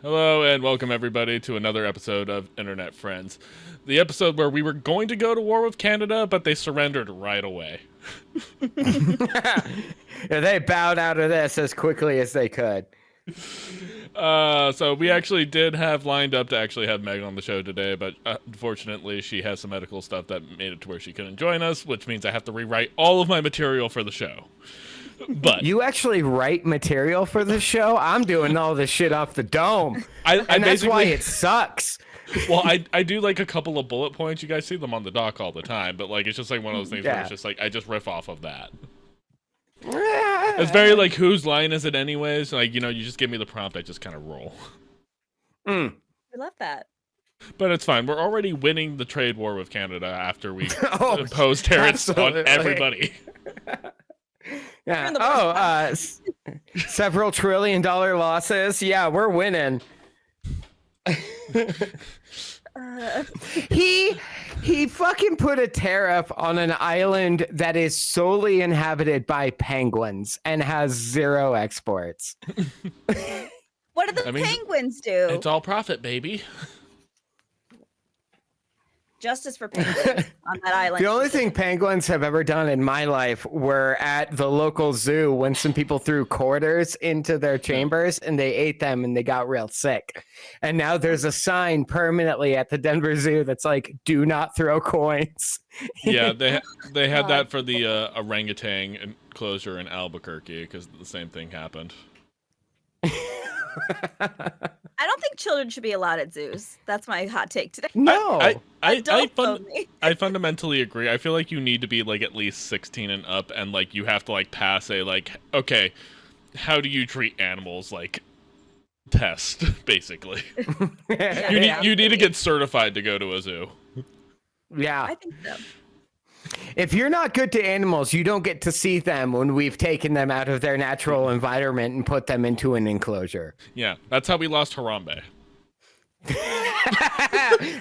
Hello and welcome everybody to another episode of Internet Friends. The episode where we were going to go to war with Canada, but they surrendered right away. They bowed out of this as quickly as they could. So we actually did have lined up to actually have Meg on the show today, but unfortunately she has some medical stuff that made it to where she couldn't join us, which means I have to rewrite all of my material for the show. But you actually write material for the show? I'm doing all this shit off the dome. And that's why it sucks. Well, I do like a couple of bullet points. You guys see them on the doc all the time, but like it's just like one of those things where it's just like I just riff off of that. It's very like, whose line is it anyways? Like, you know, you just give me the prompt, I just kind of roll. I love that. But it's fine. We're already winning the trade war with Canada after we impose tariffs on everybody. Yeah. Several $1 trillion losses. Yeah, we're winning. He fucking put a tariff on an island that is solely inhabited by penguins and has zero exports. What do the penguins do? It's all profit, baby. Justice for penguins on that island. The only thing penguins have ever done in my life were at the local zoo when some people threw quarters into their chambers and they ate them and they got real sick. And now there's a sign permanently at the Denver Zoo that's like, do not throw coins. Yeah, they had that for the orangutan enclosure in Albuquerque because the same thing happened. I don't think children should be allowed at zoos. That's my hot take today. No. I fundamentally agree. I feel like you need to be like at least 16 and up, and like you have to like pass a like, okay, how do you treat animals like test, basically. You need to get certified to go to a zoo. Yeah. I think so. If you're not good to animals, you don't get to see them when we've taken them out of their natural environment and put them into an enclosure. Yeah, that's how we lost Harambe.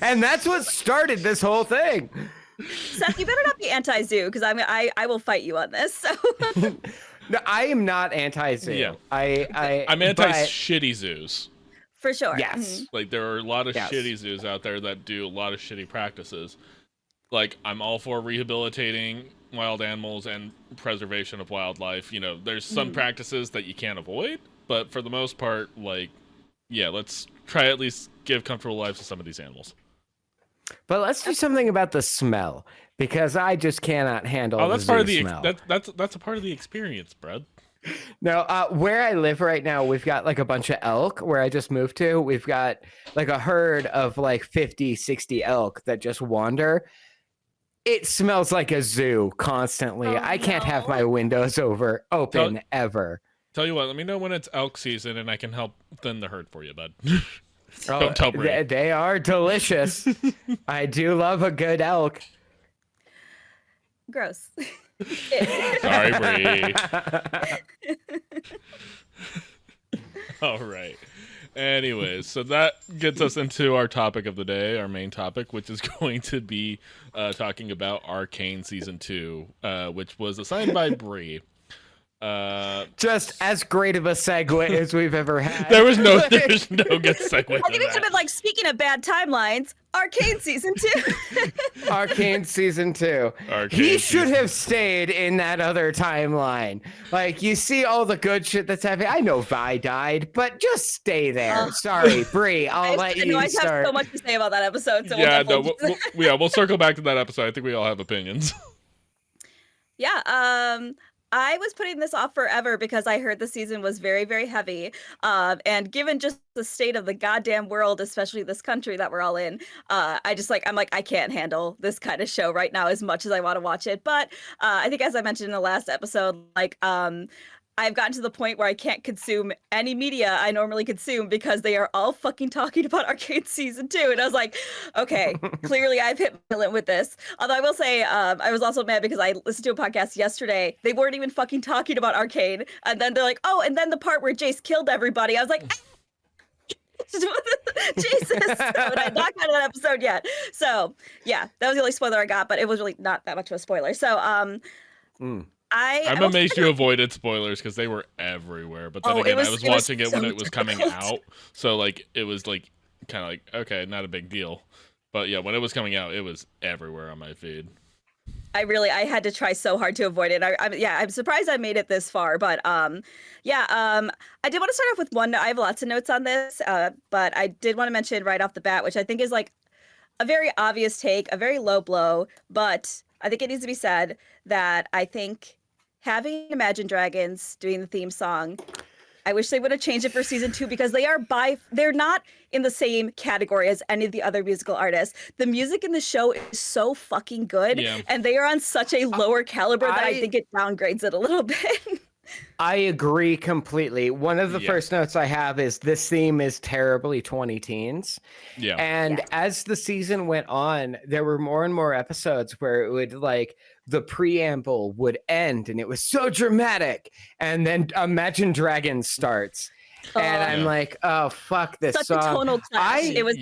And that's what started this whole thing. Seth, you better not be anti-zoo because I will fight you on this. So. No, I am not anti-zoo. Yeah. I'm anti-shitty zoos. For sure. Yes. Mm-hmm. Like there are a lot of shitty zoos out there that do a lot of shitty practices. Like, I'm all for rehabilitating wild animals and preservation of wildlife. You know, there's some practices that you can't avoid, but for the most part, like, yeah, let's try at least give comfortable lives to some of these animals. But let's do something about the smell, because I just cannot handle that's part of the smell. That's a part of the experience, Brad. No, where I live right now, we've got like a bunch of elk where I just moved to. We've got like a herd of like 50, 60 elk that just wander. It smells like a zoo constantly. I can't have my windows open ever. Tell you what, let me know when it's elk season and I can help thin the herd for you, bud. Don't tell Brie. They are delicious. I do love a good elk. Gross. Sorry, Brie. All right. Anyways, so that gets us into our topic of the day, our main topic, which is going to be talking about Arcane Season 2, which was assigned by Brie. Just as great of a segue as we've ever had. There's no good segue. I think we could have been like, speaking of bad timelines, Arcane Season 2. Arcane Season 2. He should have stayed in that other timeline. Like, you see all the good shit that's happening. I know Vi died, but just stay there. Sorry, Brie, I'll let you I start. have so much to say about that episode. So yeah, we'll circle back to that episode. I think we all have opinions. Yeah, I was putting this off forever because I heard the season was very, very heavy. And given just the state of the goddamn world, especially this country that we're all in, I'm like, I can't handle this kind of show right now as much as I want to watch it. But I think, as I mentioned in the last episode, like, I've gotten to the point where I can't consume any media I normally consume because they are all fucking talking about Arcane Season 2. And I was like, okay, clearly I've hit my limit with this. Although I will say, I was also mad because I listened to a podcast yesterday. They weren't even fucking talking about Arcane. And then they're like, oh, and then the part where Jace killed everybody. I was like, Jesus. But I not got that episode yet. So yeah, that was the only spoiler I got, but it was really not that much of a spoiler. So I'm amazed you avoided spoilers because they were everywhere. But then again, I was watching it when it was coming out, so like it was like kind of like okay, not a big deal. But yeah, when it was coming out, it was everywhere on my feed. I had to try so hard to avoid it. I'm surprised I made it this far, but I did want to start off with one. I have lots of notes on this, but I did want to mention right off the bat, which I think is like a very obvious take, a very low blow, but I think it needs to be said that I think having Imagine Dragons doing the theme song, I wish they would have changed it for season 2 because they're not in the same category as any of the other musical artists. The music in the show is so fucking good, and they are on such a lower caliber that I think it downgrades it a little bit. I agree completely. One of the first notes I have is this theme is terribly 20 teens. Yeah. And as the season went on, there were more and more episodes where it would like the preamble would end and it was so dramatic. And then Imagine Dragons starts. And I'm like, oh, fuck this Such song. a tonal clash. It was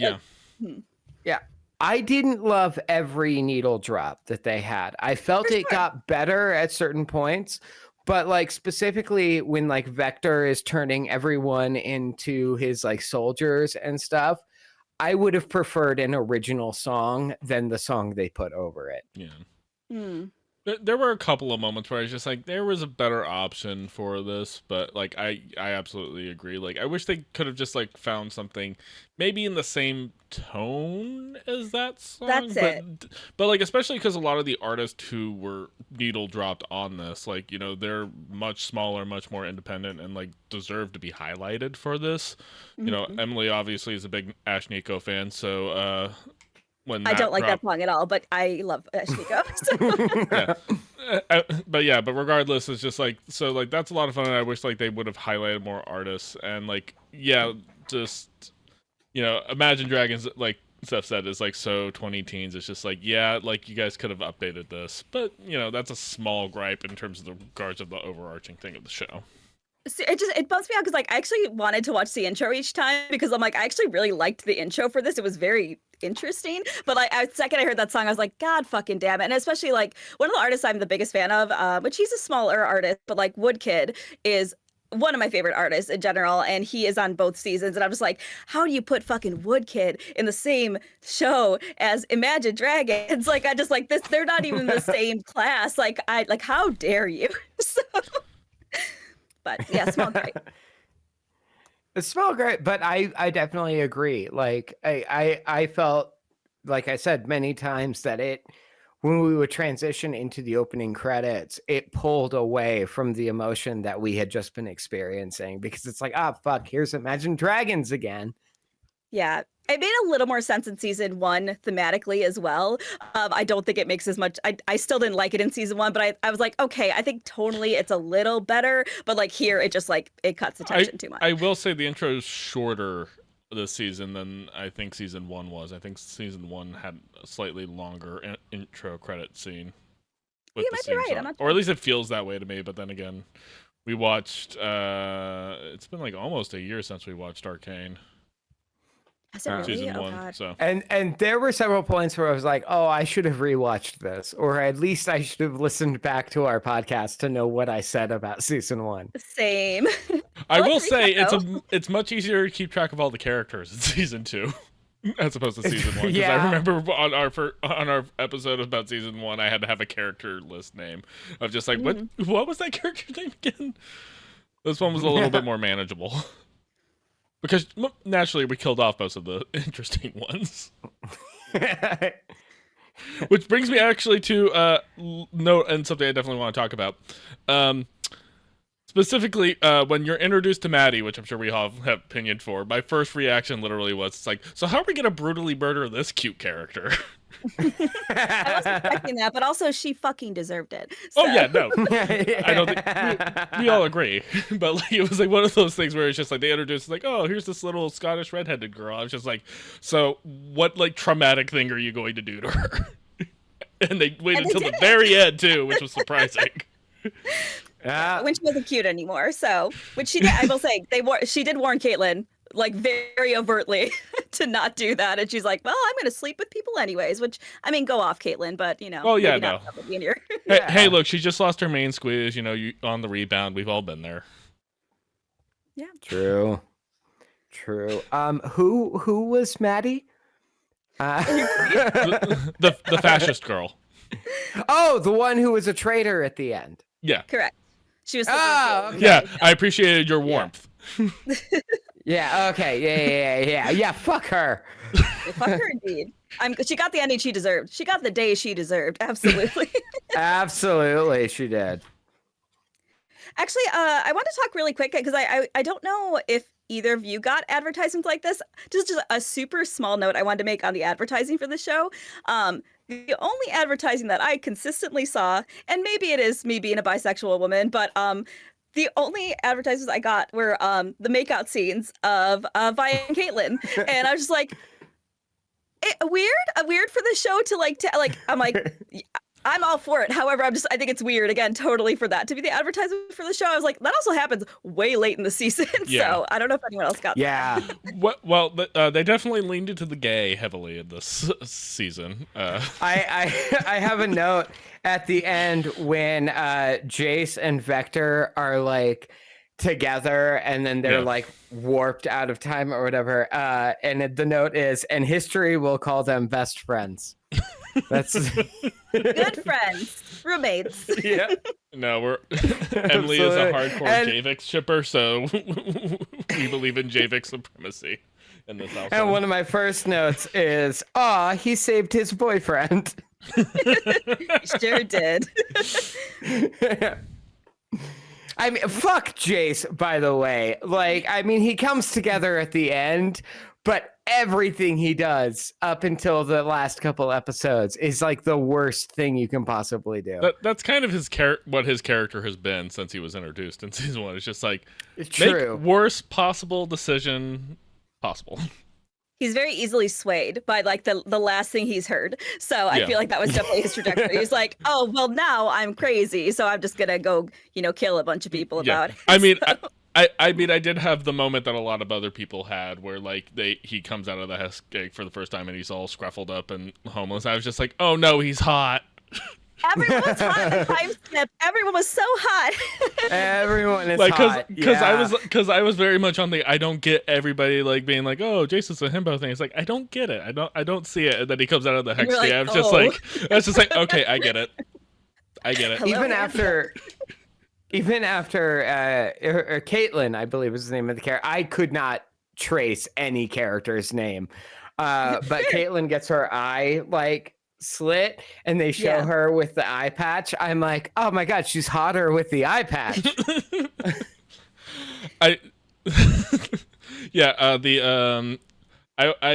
I didn't love every needle drop that they had. I felt it got better at certain points. But like specifically when like Vector is turning everyone into his like soldiers and stuff, I would have preferred an original song than the song they put over it. Yeah. There were a couple of moments where I was just like, there was a better option for this, but like I absolutely agree. Like I wish they could have just like found something maybe in the same tone as that song. That's it. But like especially because a lot of the artists who were needle dropped on this, like, you know, they're much smaller, much more independent, and like deserve to be highlighted for this. You know, Emily obviously is a big Ash Nico fan, so I don't like that song at all, but I love Ashiko. So. But regardless, it's just like, so like that's a lot of fun, and I wish like they would have highlighted more artists, and like just, you know, Imagine Dragons, like Seth said, is like so 20 teens. It's just like, yeah, like you guys could have updated this, but you know, that's a small gripe in terms of the regards of the overarching thing of the show. See, it bumps me out because like I actually wanted to watch the intro each time because I'm like I actually really liked the intro for this. It was very interesting, but like the second I heard that song, I was like, God fucking damn it! And especially like one of the artists I'm the biggest fan of, which he's a smaller artist, but like Woodkid is one of my favorite artists in general, and he is on both seasons. And I'm just like, how do you put fucking Woodkid in the same show as Imagine Dragons? Like I just like this. They're not even the same class. Like how dare you? So. But yeah, small gripe. It's small gripe, but I definitely agree. Like I felt, like I said many times, that when we would transition into the opening credits, it pulled away from the emotion that we had just been experiencing, because it's like, fuck, here's Imagine Dragons again. Yeah, it made a little more sense in season 1 thematically as well. I don't think it makes as much. I still didn't like it in season 1, but I was like, okay, I think tonally it's a little better. But like here, it just like it cuts attention too much. I will say the intro is shorter this season than I think season 1 was. I think season 1 had a slightly longer intro credit scene. You might be right. I'm not sure. Or at least it feels that way to me. But then again, we watched. It's been like almost a year since we watched Arcane. Season 1. God. So. And there were several points where I was like, oh, I should have rewatched this, or at least I should have listened back to our podcast to know what I said about season 1. Same. I will say it's much easier to keep track of all the characters in season 2 as opposed to season 1. Because I remember on our episode about season 1, I had to have a character list name of just like what was that character name again? This one was a little bit more manageable. Because naturally we killed off most of the interesting ones. Which brings me actually to note and something I definitely want to talk about. Specifically, when you're introduced to Maddie, which I'm sure we all have opinion for, my first reaction literally was, it's like, so how are we going to brutally murder this cute character? I wasn't expecting that, but also she fucking deserved it. So. Oh yeah, no, I don't think we all agree. But like, it was like one of those things where it's just like they introduced like, oh, here's this little Scottish redheaded girl. I was just like, so what like traumatic thing are you going to do to her? And they waited until the very end too, which was surprising. When she wasn't cute anymore. So, which she did, I will say, she did warn Caitlyn like very overtly to not do that. And she's like, well, I'm going to sleep with people anyways, which, I mean, go off, Caitlin, but, Oh, yeah, maybe not somebody in your... Hey, look, she just lost her main squeeze, you on the rebound. We've all been there. Yeah. True. Who was Maddie? The fascist girl. Oh, the one who was a traitor at the end. Yeah. Correct. She was. Okay. Yeah, I appreciated your warmth. Yeah. Okay. Yeah. Fuck her. Yeah, fuck her indeed. She got the ending she deserved. She got the day she deserved. Absolutely. Absolutely, she did. Actually, I want to talk really quick because I don't know if either of you got advertisements like this. Just a super small note I wanted to make on the advertising for the show. The only advertising that I consistently saw, and maybe it is me being a bisexual woman, but the only advertisements I got were the makeout scenes of Vi and Caitlin, and I was just like, weird for the show to like. I'm like. I'm all for it. However, I think it's weird, again, totally for that to be the advertisement for the show. I was like, that also happens way late in the season. Yeah. So I don't know if anyone else got that. Well, they definitely leaned into the gay heavily in this season. I have a note at the end when Jace and Vector are like together and then they're like warped out of time or whatever. And the note is, and history will call them best friends. That's good friends, roommates. Yeah. No, Emily is a hardcore Javix shipper, so we believe in Javix supremacy in this house. And one of my first notes is, he saved his boyfriend. Sure did. I mean, fuck Jace, by the way. Like, I mean, he comes together at the end, but everything he does up until the last couple episodes is like the worst thing you can possibly do. That's kind of what his character has been since he was introduced in season 1. It's just like, True. make worst possible decision possible. He's very easily swayed by like the last thing he's heard. So I feel like that was definitely his trajectory. He's like, oh, well, now I'm crazy. So I'm just going to go, kill a bunch of people about it. I mean, I mean, I did have the moment that a lot of other people had where like he comes out of the Hess gig for the first time and he's all scruffled up and homeless. I was just like, oh no, he's hot. Everyone was hot in the time skip. Everyone was so hot. Everyone is hot. Because I was very much on the I don't get everybody like being like, oh, Jason's a himbo thing. It's like I don't get it. I don't see it. And then he comes out of the Hex gig. I was just like, okay, I get it. Hello, Even after Caitlin, I believe was the name of the character, I could not trace any character's name. But Caitlin gets her eye like slit and they show her with the eye patch. I'm like, oh my God, she's hotter with the eye patch. I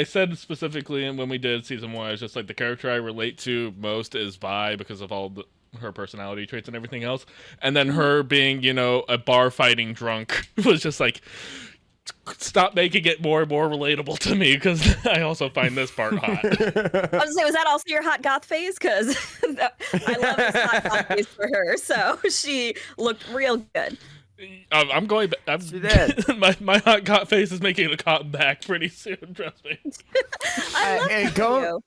said specifically when we did season 1, I was just like the character I relate to most is Vi because of all her personality traits and everything else, and then her being a bar fighting drunk was just like, stop making it more and more relatable to me because I also find this part hot. I was gonna say, was that also your hot goth phase? Because I love this hot goth phase for her, so she looked real good. I'm going back. She did. my hot goth face is making a comeback pretty soon, trust me. I love you.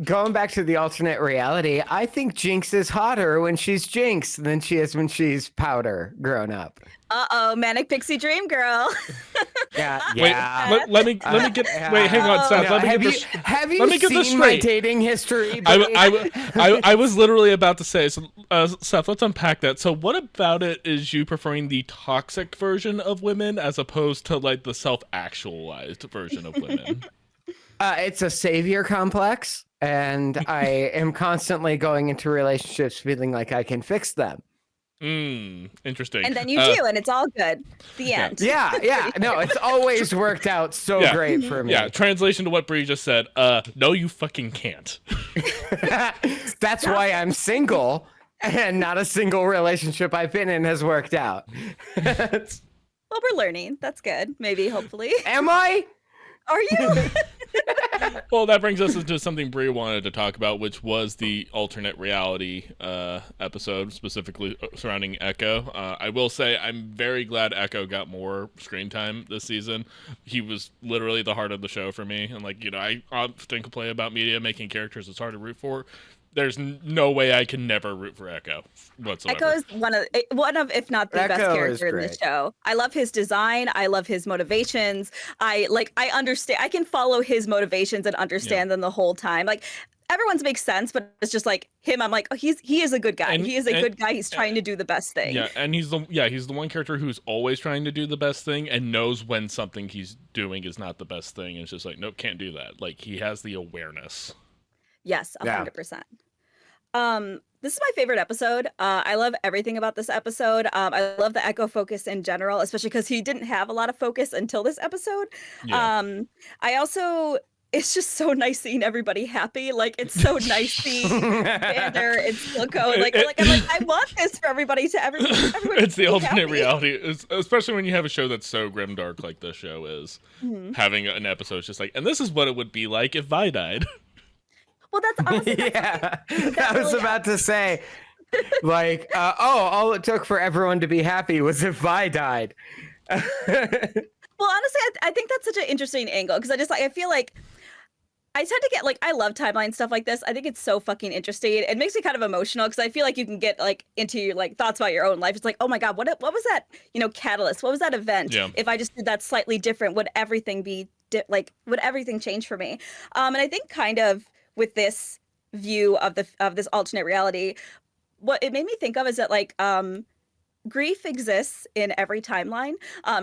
Going back to the alternate reality, I think Jinx is hotter when she's Jinx than she is when she's Powder grown up. Manic Pixie Dream Girl. Yeah. Wait, let me get. Wait, hang on, Seth. Have you seen my dating history? I was literally about to say. So, Seth, let's unpack that. So, what about it is you preferring the toxic version of women as opposed to like the self-actualized version of women? It's a savior complex, and I am constantly going into relationships feeling like I can fix them. Interesting. And then you do, and it's all good. The end. Yeah. No, it's always worked out so great for me. Yeah, translation to what Brie just said. No, you fucking can't. That's why I'm single, and not a single relationship I've been in has worked out. Well, we're learning. That's good. Maybe, hopefully. Am I? Are you? Well, that brings us into something Brie wanted to talk about, which was the alternate reality episode, specifically surrounding Echo. I will say I'm very glad Echo got more screen time this season. He was literally the heart of the show for me. And, like, you know, I often complain about media making characters it's hard to root for. There's no way I can never root for Echo whatsoever. Echo is one of, if not the best Echo is character in the great. show. I love his design. I love his motivations. I understand. I can follow his motivations and understand them the whole time. Like, everyone's makes sense, but it's just like him. I'm like, oh, he is a good guy. He is a good guy. He's trying to do the best thing. Yeah, and he's the one character who's always trying to do the best thing and knows when something he's doing is not the best thing. And it's just like, nope, can't do that. Like, he has the awareness. Yes, Yeah. 100%. This is my favorite episode. I love everything about this episode. I love the Echo focus in general, especially because he didn't have a lot of focus until this episode. Yeah. I also, it's just so nice seeing everybody happy. Like, it's so nice seeing Xander and Silco. I'm like, I want this for everybody to everybody It's the alternate happy. reality, especially when you have a show that's so grimdark like this show is. Mhm. Having an episode just like, and this is what it would be like if Vi died. Well, that's honestly Yeah, I was about to say, like, all it took for everyone to be happy was if Vi died. Well, honestly, I think that's such an interesting angle because I feel like I tend to get like, I love timeline stuff like this. I think it's so fucking interesting. It makes me kind of emotional because I feel like you can get like into your like thoughts about your own life. It's like, oh my God, what was that, catalyst? What was that event? Yeah. If I just did that slightly different, would everything be would everything change for me? And I think kind of with this view of this alternate reality, what it made me think of is that like, grief exists in every timeline,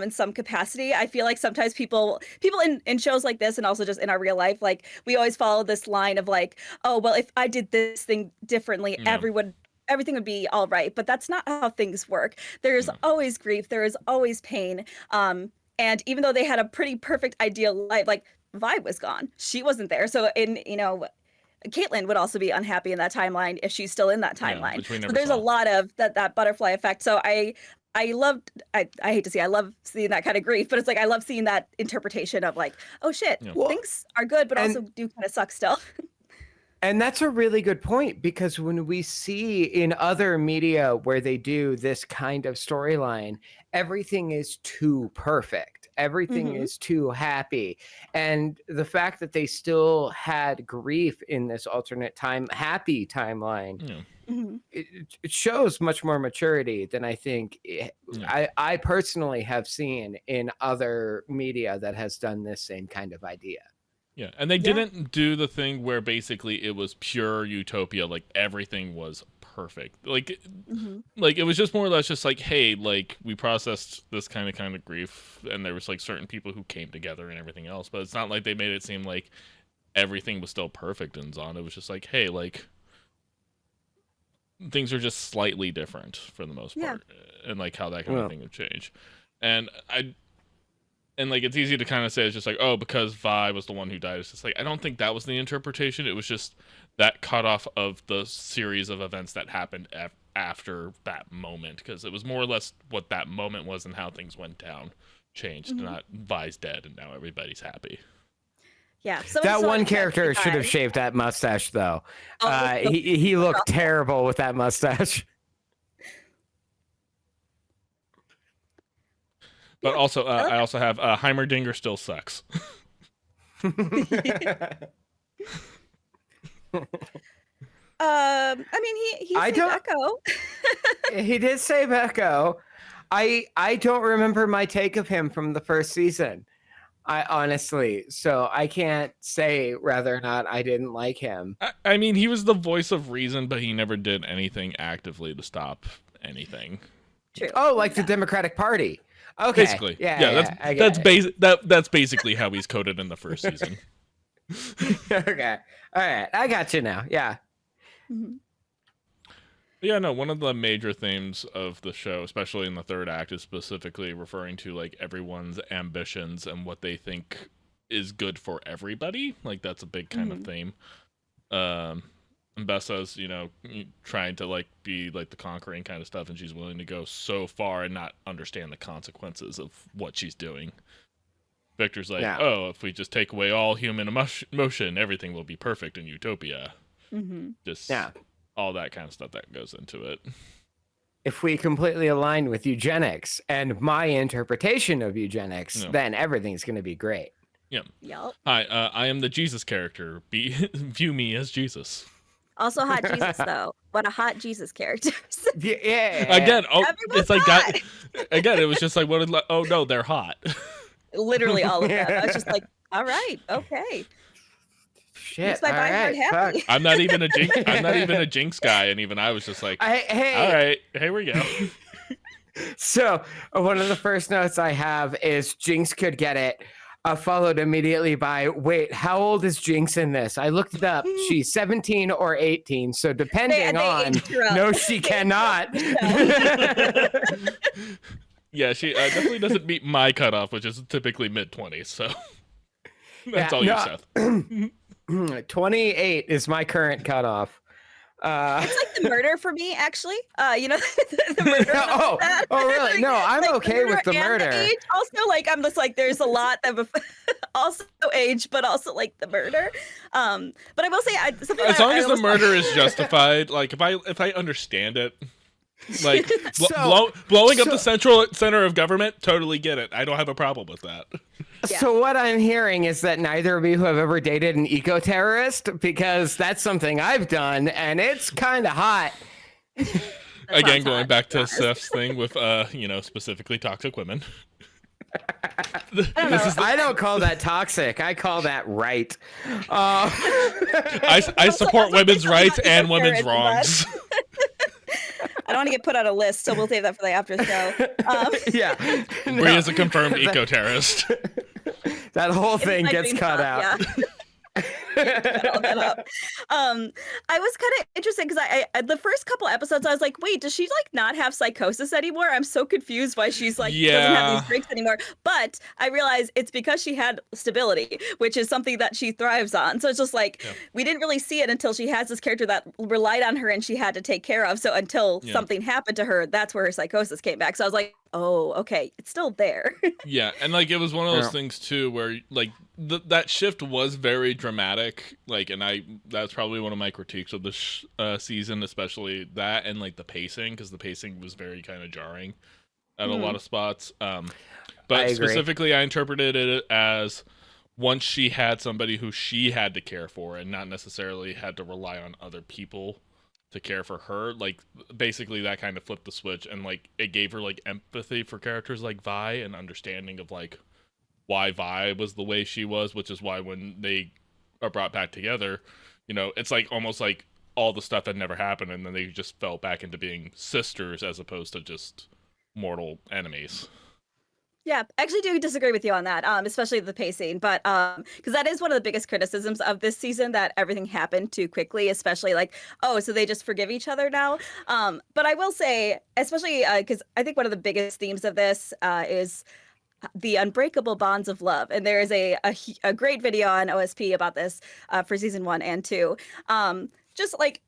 in some capacity. I feel like sometimes people in shows like this and also just in our real life, like we always follow this line of like, oh, well, if I did this thing differently, everything would be all right. But that's not how things work. There's always grief. There is always pain. And even though they had a pretty perfect ideal life, like Vi was gone. She wasn't there. So Caitlyn would also be unhappy in that timeline if she's still in that timeline. which we So never there's saw. a lot of that butterfly effect. So I hate to see, I love seeing that kind of grief, but it's like I love seeing that interpretation of like, oh shit, things are good, but also do kind of suck still. And that's a really good point because when we see in other media where they do this kind of storyline, everything is too perfect. Everything is too happy. And the fact that they still had grief in this alternate happy timeline, it shows much more maturity than I think I personally have seen in other media that has done this same kind of idea. Yeah, and they didn't do the thing where basically it was pure utopia, like everything was perfect. Like, like it was just more or less just like, hey, like we processed this kind of grief, and there was like certain people who came together and everything else. But it's not like they made it seem like everything was still perfect in Zon. It was just like, hey, like things are just slightly different for the most part, and like how that kind of thing would change. And like it's easy to kind of say it's just like, oh, because Vi was the one who died. It's just like I don't think that was the interpretation. It was just that cutoff of the series of events that happened after that moment, because it was more or less what that moment was and how things went down changed. Not Vi's dead and now everybody's happy. Yeah, so that one character should have shaved that mustache, though. He looked terrible with that mustache. But also, I also have Heimerdinger still sucks. I mean, he saved Echo. He did save Echo. I don't remember my take of him from the first season. I honestly, so I can't say whether or not I didn't like him. I mean, he was the voice of reason, but he never did anything actively to stop anything. True. Oh, like the Democratic Party. Okay. Basically, that's basically how he's coded in the first season. Okay, all right, I got you now. Yeah. Yeah, no, one of the major themes of the show, especially in the third act, is specifically referring to like everyone's ambitions and what they think is good for everybody. Like that's a big kind of theme. And Bessa's, trying to like be like the conquering kind of stuff, and she's willing to go so far and not understand the consequences of what she's doing. Victor's like, Yeah. oh, if we just take away all human emotion, everything will be perfect in utopia. Just all that kind of stuff that goes into it. If we completely align with eugenics and my interpretation of eugenics, then everything's going to be great. Yeah. Yep. Hi, I am the Jesus character. View me as Jesus. Also hot Jesus, though. What a hot Jesus character. Yeah. Again, Everyone's it's like hot. that. Again, it was just like, oh no, they're hot. Literally all of them. I was just like, all right, okay. Shit. Makes my all mind right, happy. I'm not even a jinx. I'm not even a jinx guy, and even I was just like, hey. all right, here we go. So one of the first notes I have is Jinx could get it, followed immediately by, wait, how old is Jinx in this? I looked it up. She's 17 or 18. So depending on, aged her up. no, she cannot. Yeah, she definitely doesn't meet my cutoff, which is typically mid-20s. So that's all you, Seth. 28 is my current cutoff. It's like the murder for me, actually. The murder. Oh, really? No, I'm like okay with the murder. The age. Also, like, I'm just like, there's a lot of also age, but also like the murder. But I will say, as long as the murder is justified, like if I understand it, like blowing up the center of government, totally get it. I don't have a problem with that. Yeah. So what I'm hearing is that neither of you have ever dated an eco-terrorist, because that's something I've done, and it's kind of hot. Again, going back to Seth's thing with, specifically toxic women. I don't call that toxic. I call that right. I support women's rights and women's wrongs. I don't want to get put on a list, so we'll save that for the after show. Yeah. Brie is a confirmed eco-terrorist. That whole thing gets cut out. Yeah. Cut all that out. I was kind of interested because I the first couple episodes I was like, wait, does she like not have psychosis anymore? I'm so confused why she's like doesn't have these breaks anymore. But I realized it's because she had stability, which is something that she thrives on. So it's just like we didn't really see it until she has this character that relied on her and she had to take care of. So until something happened to her, that's where her psychosis came back. So I was like, oh, okay, it's still there. Yeah, and like it was one of those things too where like that shift was very dramatic, like, and that's probably one of my critiques of this season, especially that and like the pacing, because the pacing was very kind of jarring at a lot of spots. But specifically, I interpreted it as once she had somebody who she had to care for and not necessarily had to rely on other people to care for her, like basically that kind of flipped the switch, and like it gave her like empathy for characters like Vi and understanding of like why Vi was the way she was, which is why when they are brought back together, it's like almost like all the stuff had never happened, and then they just fell back into being sisters as opposed to just mortal enemies. Yeah, I actually do disagree with you on that, especially the pacing. But because that is one of the biggest criticisms of this season, that everything happened too quickly, especially like, oh, so they just forgive each other now. But I will say, especially because I think one of the biggest themes of this is the unbreakable bonds of love. And there is a great video on OSP about this for season 1 and 2. Just like,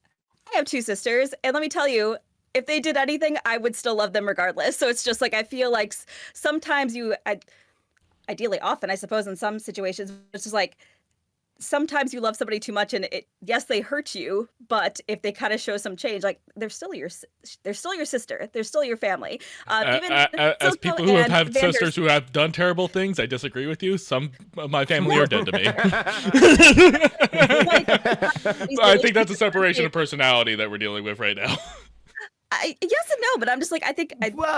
I have 2 sisters, and let me tell you, if they did anything, I would still love them regardless. So it's just like, I feel like sometimes ideally often, I suppose in some situations, it's just like, sometimes you love somebody too much and yes, they hurt you, but if they kind of show some change, like they're still your sister, they're still your family. As people who have sisters who have done terrible things, I disagree with you. Some of my family are dead to me. I think that's a separation of personality that we're dealing with right now. Yes and no, but I'm just like,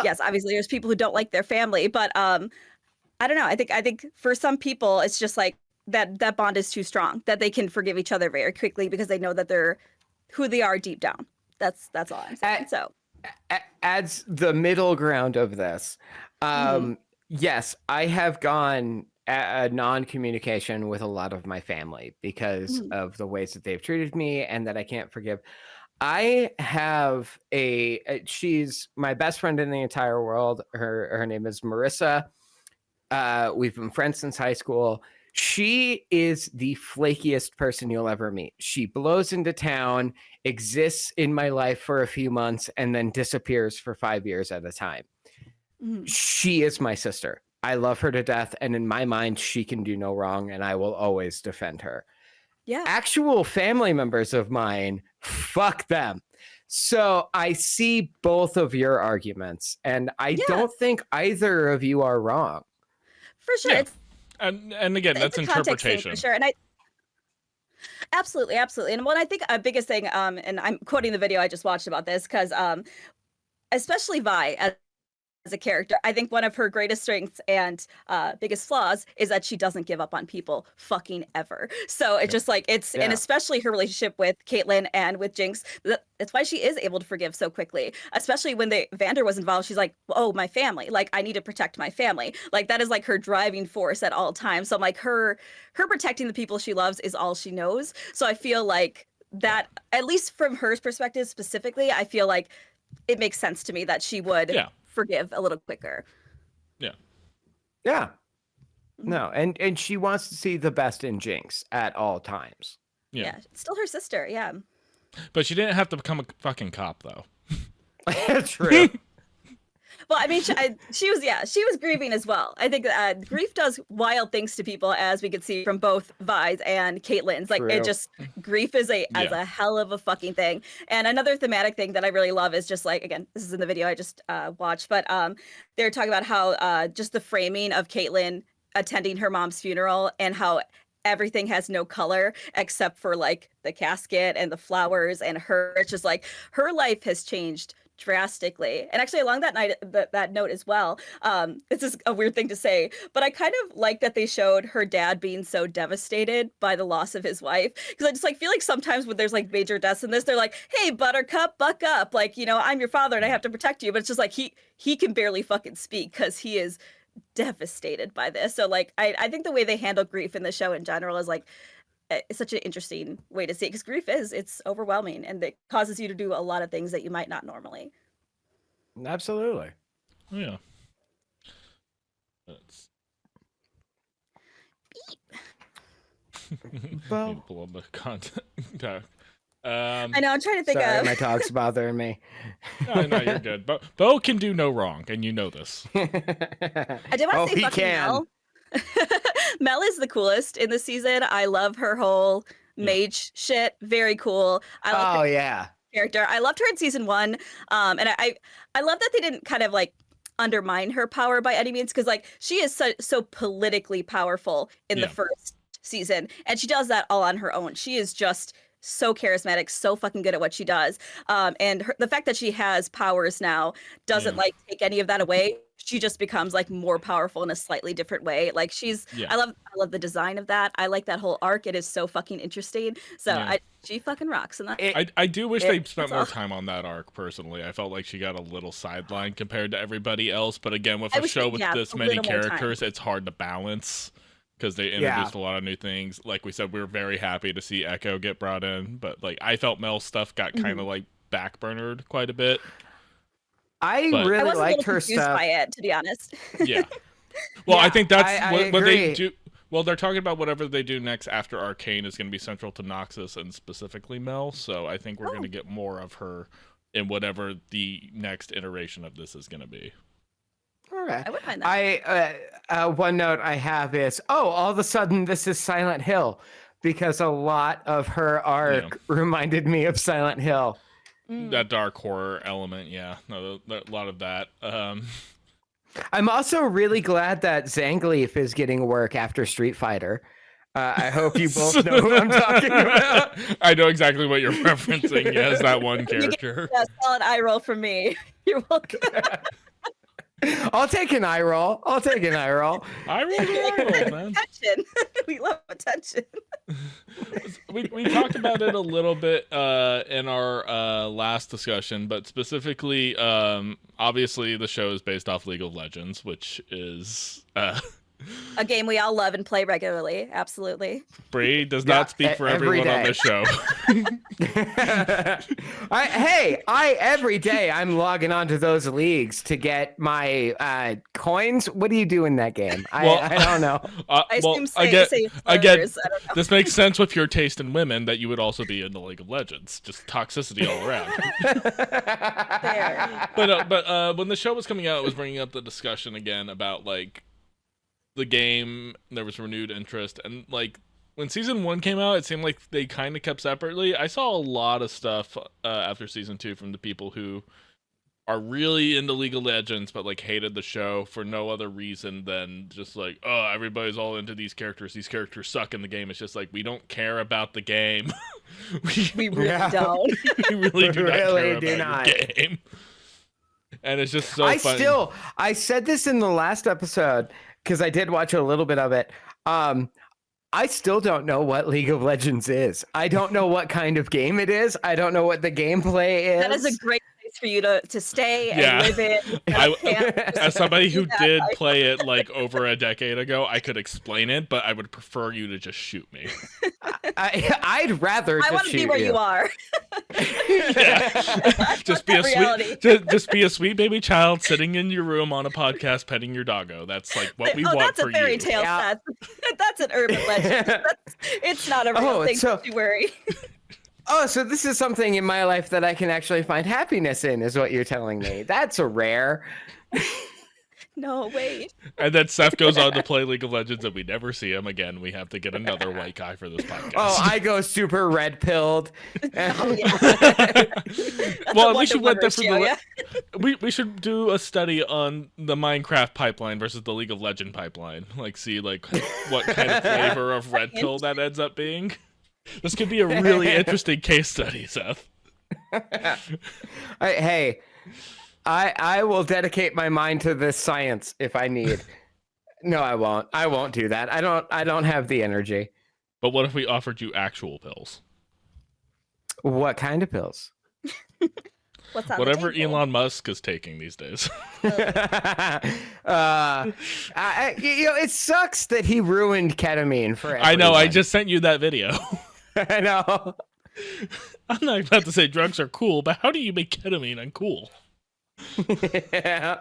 yes, obviously there's people who don't like their family, but I don't know. I think for some people it's just like that bond is too strong, that they can forgive each other very quickly because they know that they're who they are deep down. That's all I'm saying. So adds the middle ground of this. Yes, I have gone a non-communication with a lot of my family because of the ways that they've treated me and that I can't forgive. I have she's my best friend in the entire world. Her name is Marissa. We've been friends since high school. She is the flakiest person you'll ever meet. She blows into town, exists in my life for a few months, and then disappears for 5 years at a time. She is my sister. I love her to death, and in my mind, she can do no wrong, and I will always defend her. Yeah. Actual family members of mine, fuck them. So I see both of your arguments, and I don't think either of you are wrong. For sure. Yeah. And again, that's it's a context thing, interpretation. for sure. And absolutely. And what I think a biggest thing, and I'm quoting the video I just watched about this, because especially Vi as a character, I think one of her greatest strengths and biggest flaws is that she doesn't give up on people fucking ever. So it's just like and especially her relationship with Caitlyn and with Jinx. That's why she is able to forgive so quickly. Especially when Vander was involved, she's like, "Oh, my family! Like, I need to protect my family." Like that is like her driving force at all times. So I'm like, her protecting the people she loves is all she knows. So I feel like that, at least from her perspective specifically, I feel like it makes sense to me that she would forgive a little quicker. Yeah. No, and she wants to see the best in Jinx at all times. Yeah. Still her sister, yeah. But she didn't have to become a fucking cop, though. True. Well, I mean, she was grieving as well. I think grief does wild things to people, as we could see from both Vi's and Caitlyn's. Like, grief is a hell of a fucking thing. And another thematic thing that I really love is just like, again, this is in the video I just watched, but they're talking about how just the framing of Caitlyn attending her mom's funeral and how everything has no color except for like the casket and the flowers and her. It's just like her life has changed drastically. And actually along that note as well, this is a weird thing to say, but I kind of like that they showed her dad being so devastated by the loss of his wife, because I just like feel like sometimes when there's like major deaths in this, they're like, "Hey, Buttercup, buck up, like, you know, I'm your father and I have to protect you," but it's just like he can barely fucking speak because he is devastated by this. So like I think the way they handle grief in the show in general is like, it's such an interesting way to see it, because grief it's overwhelming and it causes you to do a lot of things that you might not normally. Absolutely. Yeah. Well, pull up the content. I know, I'm trying to think of my dog's bothering me. No, you're good. Bo can do no wrong, and you know this. I did want to say fucking Mel. Mel is the coolest in the season. I love her whole mage shit. Very cool. I love character. I loved her in season 1. And I love that they didn't kind of like undermine her power by any means, because like she is so politically powerful in the first season, and she does that all on her own. She is just so charismatic, so fucking good at what she does. And the fact that she has powers now doesn't like take any of that away. She just becomes like more powerful in a slightly different way. Like I love the design of that. I like that whole arc. It is so fucking interesting. So she fucking rocks. And I do wish they spent more time on that arc. Personally, I felt like she got a little sidelined compared to everybody else. But again, with a show with this many characters, it's hard to balance, because they introduced a lot of new things. Like we said, we were very happy to see Echo get brought in, but like I felt Mel's stuff got kind of like backburnered quite a bit. I really liked her stuff. By it, to be honest. Yeah. Well, I think that's what they do. Well, they're talking about whatever they do next after Arcane is going to be central to Noxus and specifically Mel. So I think we're going to get more of her in whatever the next iteration of this is going to be. All right. I would find that. One note I have is, all of a sudden this is Silent Hill, because a lot of her arc reminded me of Silent Hill. That dark horror element, a lot of that. I'm also really glad that Zangief is getting work after Street Fighter. I hope you both know who I'm talking about. I know exactly what you're referencing. Yes, that one character. You get a solid eye roll from me. You're welcome. I'll take an eye roll. Eye roll, man. Attention. We love attention. We talked about it a little bit in our last discussion, but specifically, obviously the show is based off League of Legends, which is a game we all love and play regularly. Absolutely. Brie does not speak for everyone on this show. Every day I'm logging onto those leagues to get my coins. What do you do in that game? I don't know. I assume this makes sense with your taste in women that you would also be in the League of Legends. Just toxicity all around. Fair. But when the show was coming out, it was bringing up the discussion again about like the game, there was renewed interest, and like when season 1 came out, it seemed like they kind of kept separately. I saw a lot of stuff after season 2 from the people who are really into League of Legends, but like hated the show for no other reason than just like, oh, everybody's all into these characters. These characters suck in the game. It's just like, we don't care about the game. We really don't. We really do not care about your game. And it's just so funny. I said this in the last episode because I did watch a little bit of it. I still don't know what League of Legends is. I don't know what kind of game it is. I don't know what the gameplay is. That is a great place for you to stay and live in. As somebody who did play it like over a decade ago, I could explain it, but I would prefer you to just shoot me. I'd rather just I want to be where you are. Just be a sweet baby child sitting in your room on a podcast petting your doggo. That's like what we want for you. That's a fairy tale, Seth. That's an urban legend. It's not a real thing to worry. Oh, so this is something in my life that I can actually find happiness in, is what you're telling me. That's a rare. No, wait. And then Seth goes on to play League of Legends, and we never see him again. We have to get another white guy for this podcast. Oh, I go super red pilled. Oh, yeah. Well, we should we should do a study on the Minecraft pipeline versus the League of Legend pipeline. Like, see like what kind of flavor of red pill that ends up being. This could be a really interesting case study, Seth. Hey, I will dedicate my mind to this science if I need. No, I won't. I won't do that. I don't have the energy. But what if we offered you actual pills? What kind of pills? What's on Whatever the table? Elon Musk is taking these days. It sucks that he ruined ketamine for everyone. I know. I just sent you that video. I know. I'm not about to say drugs are cool, but how do you make ketamine uncool? Yeah.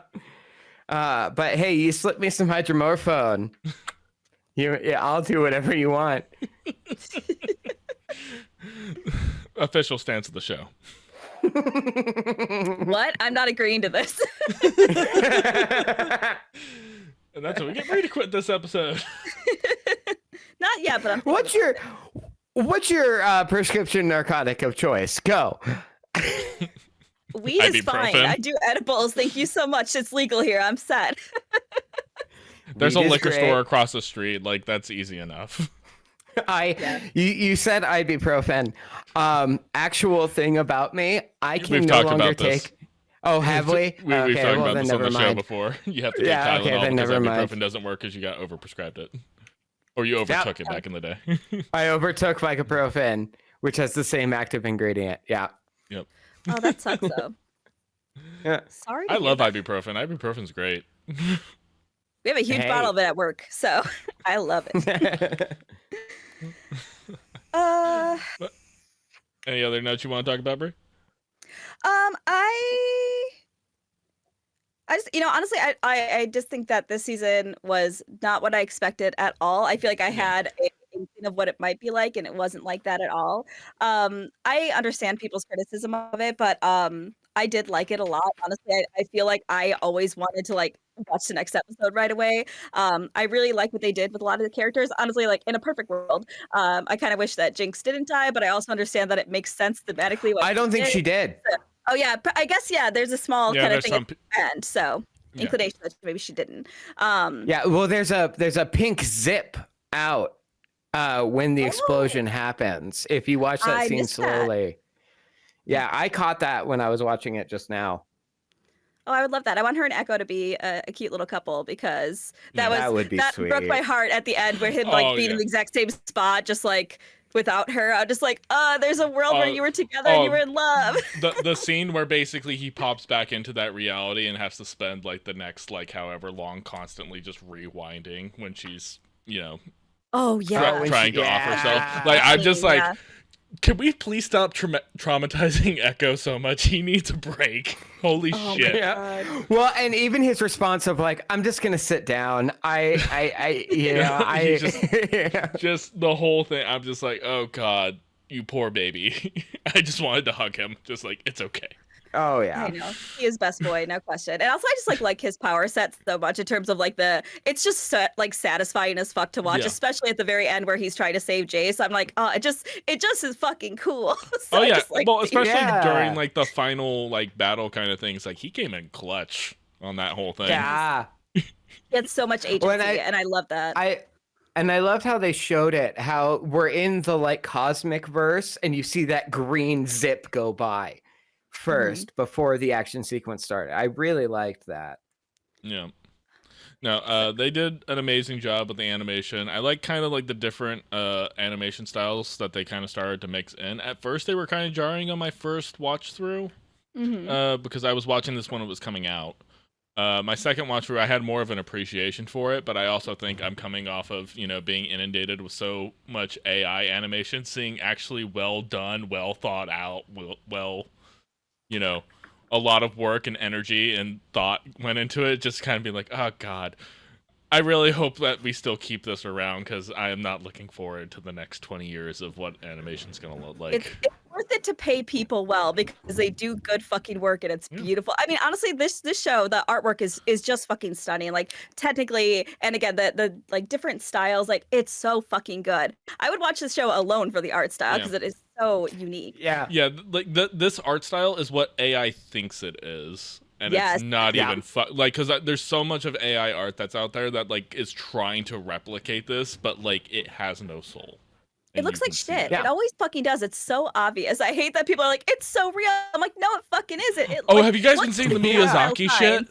But hey, you slip me some hydromorphone. I'll do whatever you want. Official stance of the show. What? I'm not agreeing to this. And that's how we get ready to quit this episode. Not yet, but I'm. What's your prescription narcotic of choice? Go. Weed is fine. Ibuprofen. I do edibles. Thank you so much. It's legal here. I'm set. There's a Weed is liquor great. store across the street. Like, that's easy enough. You said ibuprofen. Actual thing about me, I can We've no talked longer about this. take. Oh, have we? We've Okay, talked well about then this on never the show mind. before. You have to take Yeah, okay, Tylenol then because never ibuprofen mind. doesn't work because you got overprescribed it. Or you overtook it back in the day. I overtook ibuprofen, which has the same active ingredient. Yeah. Yep. Oh, that sucks though. Yeah. Sorry. to I hear love that. ibuprofen. Ibuprofen's great. We have a huge Hey. bottle of it at work, so I love it. Any other notes you want to talk about, Brie? I just, honestly, I just think that this season was not what I expected at all. I feel like I had a inkling of what it might be like, and it wasn't like that at all. I understand people's criticism of it, but I did like it a lot. Honestly, I feel like I always wanted to like watch the next episode right away. I really like what they did with a lot of the characters. Honestly, like in a perfect world, I kind of wish that Jinx didn't die, but I also understand that it makes sense thematically. I don't think she did. Oh yeah, but I guess there's a small Yeah, kind of there's thing at the end, so Yeah. inclination that maybe she didn't. Yeah, well, there's a pink zip out when the explosion happens. If you watch that I scene missed that. slowly. Yeah, I caught that when I was watching it just now. Oh, I would love that. I want her and Echo to be a cute little couple because That would be that sweet. broke my heart at the end where him like Oh, being yeah. in the exact same spot, just like without her. I'm just like, there's a world where you were together and you were in love. The scene where basically he pops back into that reality and has to spend like the next like however long constantly just rewinding when she's Oh yeah. trying to off herself. Like I'm just like, can we please stop traumatizing Echo so much? He needs a break. Holy shit. Yeah. Well, and even his response of like, I'm just gonna sit down. Just the whole thing. I'm just like, oh god, you poor baby. I just wanted to hug him. Just like, it's okay. Oh I yeah. know. He is best boy, no question. And also I just like his power set so much in terms of like it's just like satisfying as fuck to watch, Yeah. especially at the very end where he's trying to save Jace. I'm like, oh, it just is fucking cool. So Oh I yeah, just like well, especially during Yeah. like the final like battle kind of things, like he came in clutch on that whole thing. Yeah. he had so much When agency, and I love that. I loved how they showed it, how we're in the like cosmic verse and you see that green zip go by first before the action sequence started. I really liked that. Yeah. No, they did an amazing job with the animation. I like kind of like the different animation styles that they kind of started to mix in. At first, they were kind of jarring on my first watch through, because I was watching this when it was coming out. My second watch through, I had more of an appreciation for it, but I also think I'm coming off of being inundated with so much AI animation, seeing actually well done, well thought out, well a lot of work and energy and thought went into it, just kind of be like, oh god, I really hope that we still keep this around, because I am not looking forward to the next 20 years of what animation's gonna look like. It's worth it to pay people well because they do good fucking work and it's beautiful. I mean, honestly, this show, the artwork is just fucking stunning. Like technically, and again, the like different styles, like it's so fucking good. I would watch this show alone for the art style because it is so unique. Yeah. Yeah, like this art style is what AI thinks it is, and it's not even like, because there's so much of AI art that's out there that like is trying to replicate this, but like it has no soul. It looks like shit. Yeah. It always fucking does. It's so obvious. I hate that people are like, it's so real. I'm like, no, it fucking isn't. Oh, have you guys been seeing the Miyazaki shit?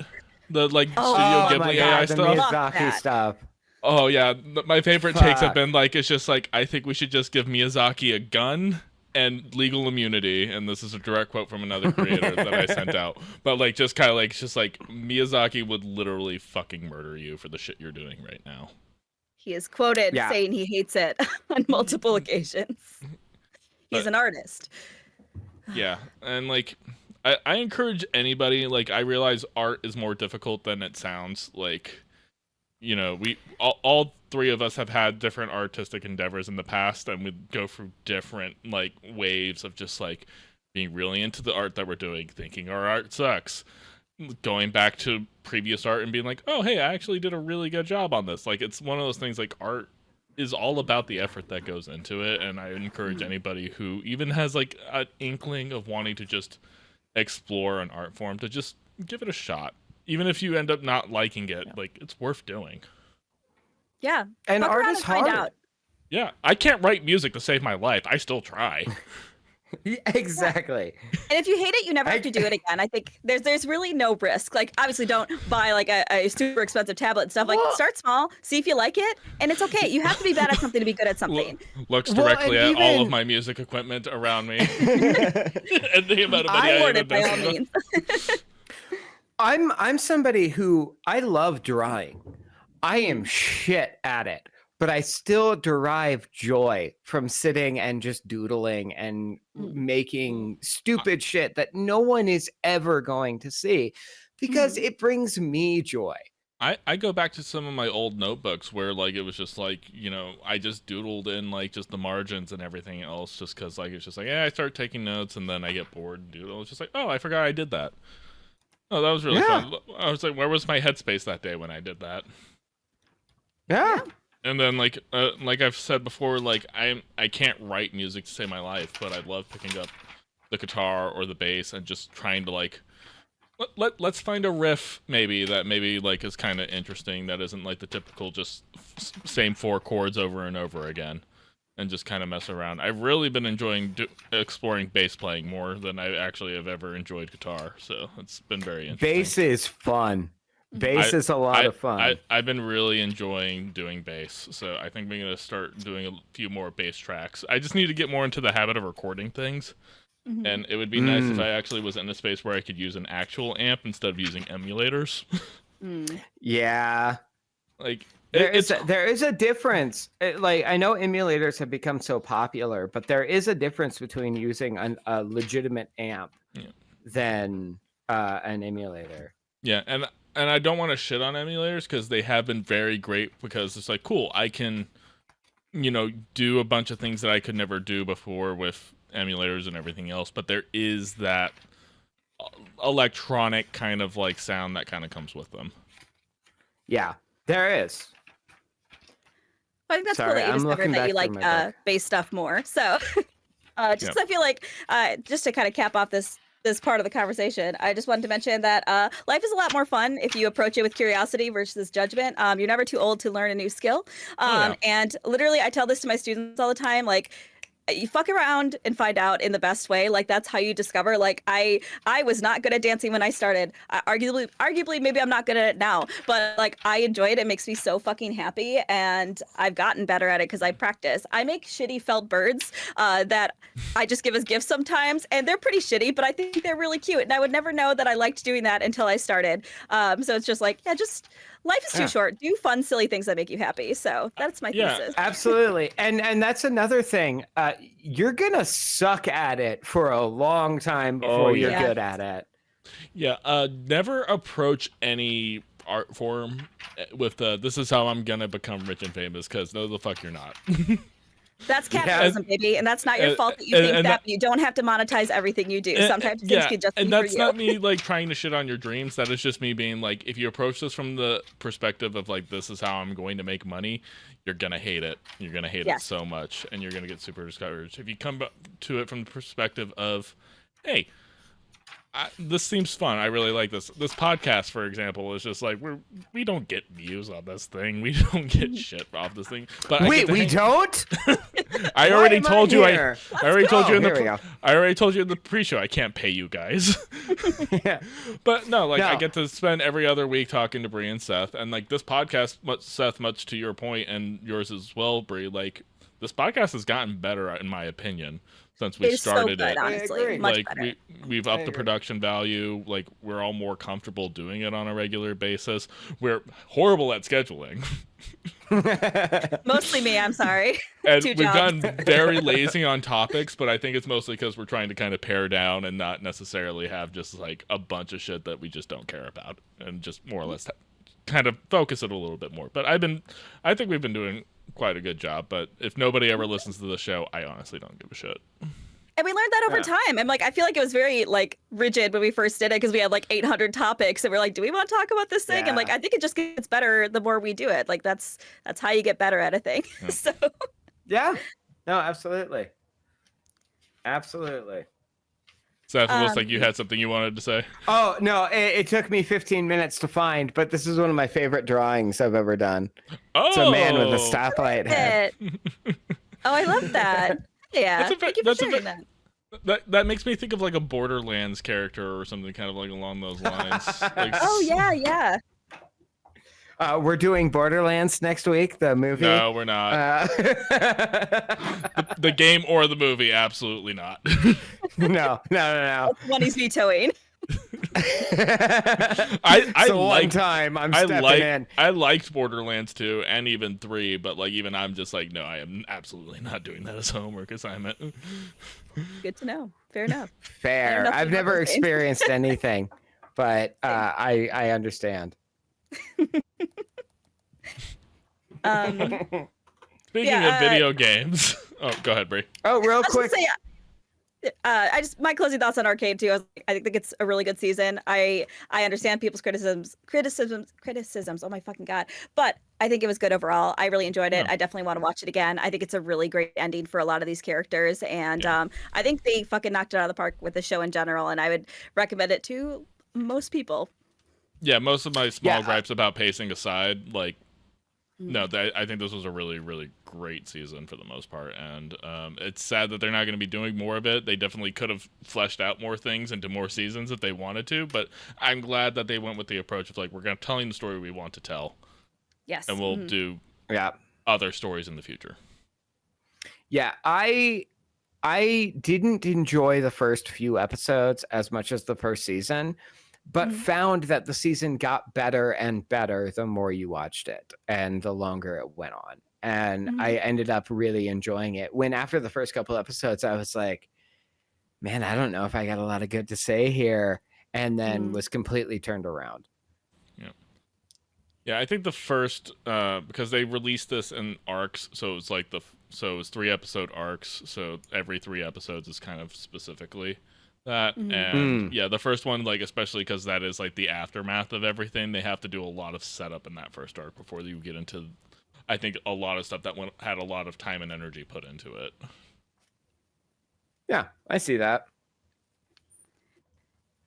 The like Studio Ghibli AI the stuff? Miyazaki stuff. Oh yeah, my favorite takes have been like, it's just like, I think we should just give Miyazaki a gun and legal immunity, and this is a direct quote from another creator that I sent out. But like, just kind of like, it's just like Miyazaki would literally fucking murder you for the shit you're doing right now. He is quoted saying he hates it on multiple occasions. He's an artist. Yeah, and like, I encourage anybody, like, I realize art is more difficult than it sounds. Like, we all three of us have had different artistic endeavors in the past, and we go through different like waves of just like being really into the art that we're doing, thinking our art sucks, going back to previous art and being like, oh hey, I actually did a really good job on this. Like, it's one of those things, like, art is all about the effort that goes into it, and I encourage anybody who even has like an inkling of wanting to just explore an art form to just give it a shot. Even if you end up not liking it, like, it's worth doing. Yeah. And art is hard. Yeah, I can't write music to save my life. I still try. Yeah, exactly. And if you hate it, you never have to do it again. I think there's really no risk. Like, obviously, don't buy like a super expensive tablet and stuff. Like, start small, see if you like it, and it's okay. You have to be bad at something to be good at something. Looks directly at all of my music equipment around me, and the amount of money I have invested. I'm somebody who, I love drawing. I am shit at it, but I still derive joy from sitting and just doodling and making stupid shit that no one is ever going to see, because it brings me joy. I go back to some of my old notebooks where like it was just like, I just doodled in like just the margins and everything else, just because like it's just like, I start taking notes and then I get bored and doodle. It's just like, oh, I forgot I did that. Oh, that was really fun. I was like, where was my headspace that day when I did that? Yeah. And then like I've said before, like I can't write music to save my life, but I love picking up the guitar or the bass and just trying to like let's find a riff maybe like is kind of interesting, that isn't like the typical just same 4 chords over and over again, and just kind of mess around. I've really been enjoying exploring bass playing more than I actually have ever enjoyed guitar, so it's been very interesting. Bass is fun. Bass is a lot of fun. I've been really enjoying doing bass, so I think we're going to start doing a few more bass tracks. I just need to get more into the habit of recording things, and it would be nice if I actually was in a space where I could use an actual amp instead of using emulators. Yeah. Like, there is a difference. Like, I know emulators have become so popular, but there is a difference between using a legitimate amp than an emulator. Yeah, and I don't want to shit on emulators, because they have been very great, because it's like, cool, I can, do a bunch of things that I could never do before with emulators and everything else, but there is that electronic kind of like sound that kind of comes with them. Yeah, there is. I think that's cool Sorry, that you I'm discovered looking that you back like through my book. bass stuff more. So just Yep. 'cause I feel like just to kind of cap off this part of the conversation, I just wanted to mention that life is a lot more fun if you approach it with curiosity versus judgment. You're never too old to learn a new skill. Yeah. And literally, I tell this to my students all the time, like, you fuck around and find out in the best way. Like, that's how you discover. Like, I was not good at dancing when I started. Arguably maybe I'm not good at it now, but like, I enjoy it. It makes me so fucking happy, and I've gotten better at it because I practice. I make shitty felt birds that I just give as gifts sometimes, and they're pretty shitty, but I think they're really cute, and I would never know that I liked doing that until I started. So it's just like, yeah, just life is too short. Do fun, silly things that make you happy. So that's my thesis. Absolutely. And that's another thing. You're going to suck at it for a long time before you're good at it. Yeah. Never approach any art form with this is how I'm going to become rich and famous, because no, the fuck you're not. That's capitalism, baby, and that's not your fault that you think that, but you don't have to monetize everything you do. Sometimes things can just be for you. And that's not me like trying to shit on your dreams. That is just me being like, if you approach this from the perspective of like, this is how I'm going to make money, you're gonna hate it. You're gonna hate it so much, and you're gonna get super discouraged. If you come to it from the perspective of, hey, this seems fun. I really like this. This podcast, for example, is just like we don't get views on this thing. We don't get shit off this thing. But wait, we don't? I already told you. I already told you in I already told you in the pre-show. I can't pay you guys. Yeah. But no, like I get to spend every other week talking to Brie and Seth, and like this podcast, Seth, much to your point and yours as well, Brie. Like this podcast has gotten better, in my opinion, since we started so good, it. honestly. Much like better. we've upped the production value. Like we're all more comfortable doing it on a regular basis. We're horrible at scheduling. Mostly me, I'm sorry. And we've gotten very lazy on topics, but I think it's mostly because we're trying to kind of pare down and not necessarily have just like a bunch of shit that we just don't care about, and just more or less kind of focus it a little bit more. But I think we've been doing quite a good job. But if nobody ever listens to the show, I honestly don't give a shit. And we learned that over time. And like, I feel like it was very like rigid when we first did it, because we had like 800 topics, and we're like, do we want to talk about this thing? And like, I think it just gets better the more we do it. Like that's how you get better at a thing. So no, absolutely. Seth, it looks like you had something you wanted to say. Oh no, it took me 15 minits to find, but this is one of my favorite drawings I've ever done. Oh, it's a man with a stoplight head. Oh, I love that. Yeah, thank you for sharing that. That makes me think of like a Borderlands character or something kind of like along those lines. Like, oh yeah. We're doing Borderlands next week, the movie. No, we're not. The game or the movie, absolutely not. No. One he's vetoing. I liked Borderlands 2 and even 3, but like even I'm just like, no, I am absolutely not doing that as a homework assignment. Good to know. Fair enough. Fair. I've never experienced anything, but I understand. Speaking of video games, oh, go ahead, Brie. Oh, real quick. My closing thoughts on Arcane too. I think it's a really good season. I understand people's criticisms. Oh my fucking god! But I think it was good overall. I really enjoyed it. I definitely want to watch it again. I think it's a really great ending for a lot of these characters, and I think they fucking knocked it out of the park with the show in general. And I would recommend it to most people. Yeah, most of my small gripes about pacing aside, like. No, I think this was a really, really great season for the most part, and it's sad that they're not going to be doing more of it. They definitely could have fleshed out more things into more seasons if they wanted to, but I'm glad that they went with the approach of like, we're going to telling the story we want to tell. Yes. And we'll do other stories in the future. Yeah, I didn't enjoy the first few episodes as much as the first season, but found that the season got better and better the more you watched it and the longer it went on. And I ended up really enjoying it. When after the first couple episodes, I was like, man, I don't know if I got a lot of good to say here. And then was completely turned around. Yeah, I think the first, because they released this in arcs, so it's like it was 3 episode arcs. So every 3 episodes is kind of specifically That Mhm. and yeah, the first one, like especially because that is like the aftermath of everything. They have to do a lot of setup in that first arc before you get into, I think, a lot of stuff that had a lot of time and energy put into it. Yeah, I see that.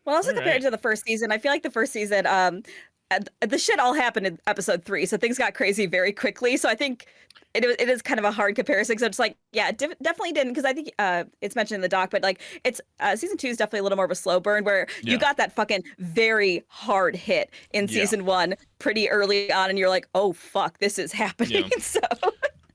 Well, also All compared right. to the first season, I feel like the first season, the shit all happened in episode 3, so things got crazy very quickly. So I think it is kind of a hard comparison. So it's like, yeah, definitely didn't, because I think it's mentioned in the doc, but like it's season 2 is definitely a little more of a slow burn, where you Yeah. got that fucking very hard hit in Yeah. season 1 pretty early on, and you're like, oh fuck, this is happening. Yeah. So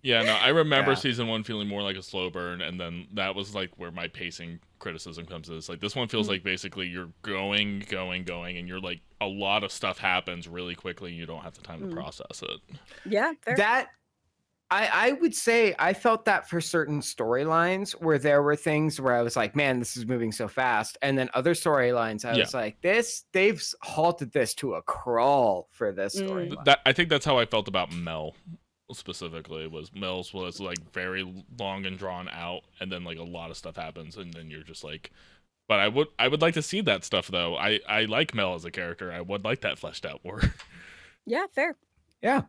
Yeah, no, I remember Yeah. season 1 feeling more like a slow burn, and then that was like where my pacing criticism comes in. It's like this one feels like basically you're going, and you're like a lot of stuff happens really quickly, and you don't have the time to process it. yeah, fair. That I would say I felt that for certain storylines where there were things where I was like, man, this is moving so fast. And then other storylines, I was like, they've halted this to a crawl for this storyline. That I think that's how I felt about Mel specifically. Was Mel's was like very long and drawn out, and then like a lot of stuff happens, and then you're just like, but I would like to see that stuff though. I like Mel as a character. I would like that fleshed out more. Yeah, fair. Yeah.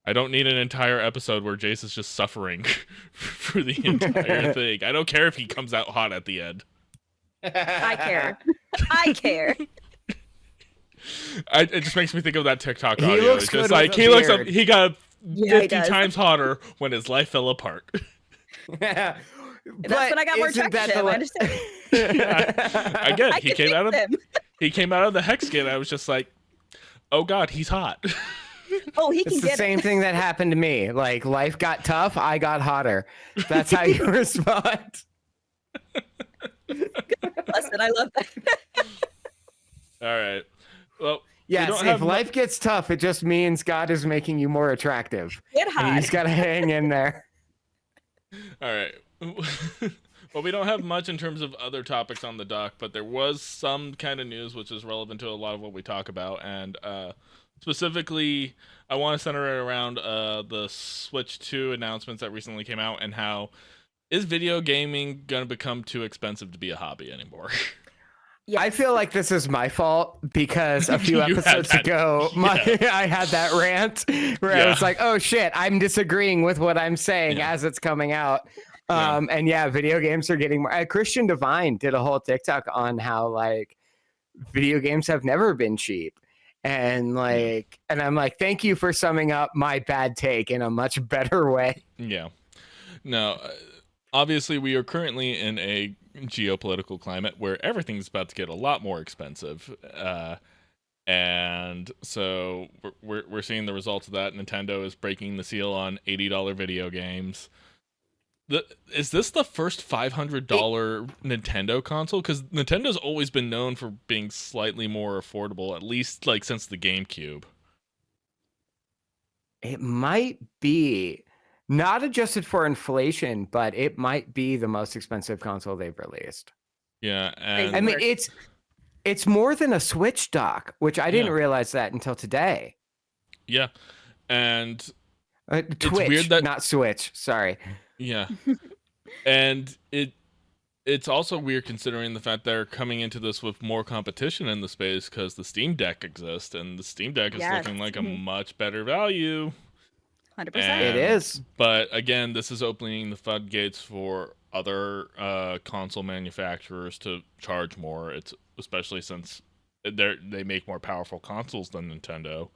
I don't need an entire episode where Jace is just suffering for the entire thing. I don't care if he comes out hot at the end. I care. I care. It just makes me think of that TikTok He audio. looks It's good just with like a he looks up. beard. He got Yeah, he 50 does. times hotter when his life fell apart. That's That's when I got more attracted to him. I understand. I get it. I He can came fix out of him. he came out of the hex skin. I was just like, oh god, he's hot. Oh, he can It's the get same thing that happened to me. Like life got tough, I got hotter. That's how you respond. it. Listen, I love that. All right. Well, Yes, don't if have life gets tough, it just means God is making you more attractive. Get And hot. he's got to hang in there. all right. Well, we don't have much in terms of other topics on the dock, but there was some kind of news which is relevant to a lot of what we talk about, and specifically, I want to center it around the Switch 2 announcements that recently came out, and how is video gaming gonna become too expensive to be a hobby anymore? Yes. I feel like this is my fault because a few You had episodes that- ago, I had that rant where I was like, oh shit, I'm disagreeing with what I'm saying as it's coming out. And yeah, video games are getting more. Christian Devine did a whole TikTok on how like video games have never been cheap. And like, and I'm like, thank you for summing up my bad take in a much better way. Yeah. No, obviously we are currently in a geopolitical climate where everything's about to get a lot more expensive. And so we're seeing the results of that. Nintendo is breaking the seal on $80 video games. Is this the first $500 Nintendo console? Because Nintendo's always been known for being slightly more affordable, at least like since the GameCube. It might be not adjusted for inflation, but it might be the most expensive console they've released. Yeah, and I mean, it's more than a Switch dock, which I didn't Yeah. realize that until today. yeah, and Twitch, weird that- not Switch. Sorry. yeah, and it's also weird considering the fact they're coming into this with more competition in the space because the Steam Deck exists, and the Steam Deck is Yes. looking like a much better value. 100%. It is. But again, this is opening the floodgates for other console manufacturers to charge more. It's especially since they make more powerful consoles than Nintendo.